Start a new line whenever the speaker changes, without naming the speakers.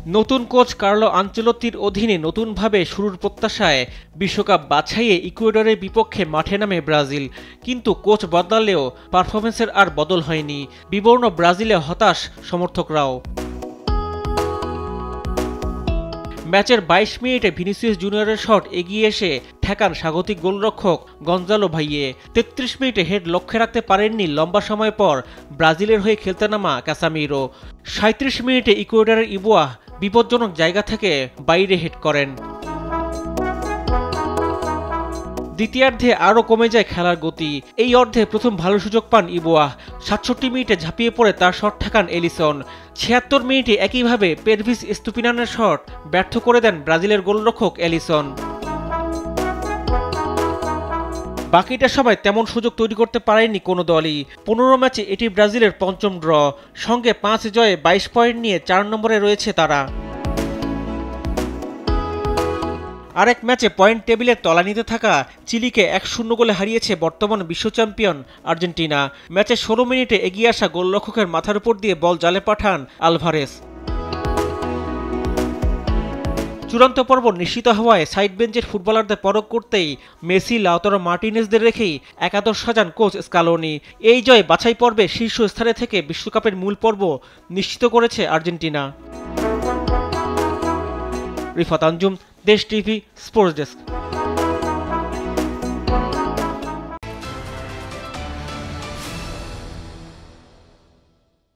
নতুন coach Carlo আনচেলত্তির অধীনে নতুনভাবে শুরুর প্রত্যাশায় বিশ্বকাপ বাছাইয়ে ইকুয়েডরের বিপক্ষে মাঠে নামে ব্রাজিল। কিন্তু কোচ বদলালেও পারফরম্যান্সের আর বদল হয়নি। বিবর্ণ ব্রাজিলে হতাশ সমর্থকরাও। ম্যাচের ২২ মিনিটে ভিনিসিয়াস জুনিয়রের শট এগিয়ে এসে ঠেকান স্বাগতিক গোলরক্ষক গঞ্জালো ভাইয়ে। ৩৩ মিনিটে হেড লক্ষ্যে রাখতে পারেননি লম্বা সময় পর ব্রাজিলের হয়ে খেলতে নামা ক্যাসামিরো। ৩৭ মিনিটে ইকুয়েডরের ইবোয়া বিপজ্জনক জায়গা থেকে বাইরে হেড করেন। দ্বিতীয়ার্ধে আরও কমে যায় খেলার গতি। এই অর্ধে প্রথম ভালো সুযোগ পান ইবোয়া। ৬৭ মিনিটে ঝাঁপিয়ে পড়ে তার শট ঠেকান এলিসন। ৭৬ মিনিটে একইভাবে পেরভিস এস্তুপিনানের শট ব্যর্থ করে দেন ব্রাজিলের গোলরক্ষক এলিসন। বাকিটা সবাই তেমন সুযোগ তৈরি করতে পারেনি কোনো দলই। ১৫ ম্যাচে এটি ব্রাজিলের পঞ্চম ড্র। সঙ্গে ৫ জয়ে ২২ পয়েন্ট নিয়ে ৪ নম্বরে রয়েছে তারা। আরেক ম্যাচে পয়েন্ট টেবিলের তলানিতে থাকা চিলিকে ১-০ গোলে হারিয়েছে বর্তমান বিশ্ব চ্যাম্পিয়ন আর্জেন্টিনা। ম্যাচে ১৬ মিনিটে এগিয়ে আসা গোলরক্ষকের মাথার উপর দিয়ে বল জালে পাঠান আলভারেস। চূড়ান্ত পর্ব নিশ্চিত হওয়ায় সাইড বেঞ্চের ফুটবলারদের পরখ করতেই মেসি, লাউতারো মার্টিনেজদের রেখেই একাদশ সাজান কোচ স্কালোনি। এই জয় বাছাই পর্বে শীর্ষ স্থানে থেকে বিশ্বকাপের মূল পর্ব নিশ্চিত করেছে আর্জেন্টিনা। রিফাত আঞ্জুম, দেশ টিভি, স্পোর্টস ডেস্ক।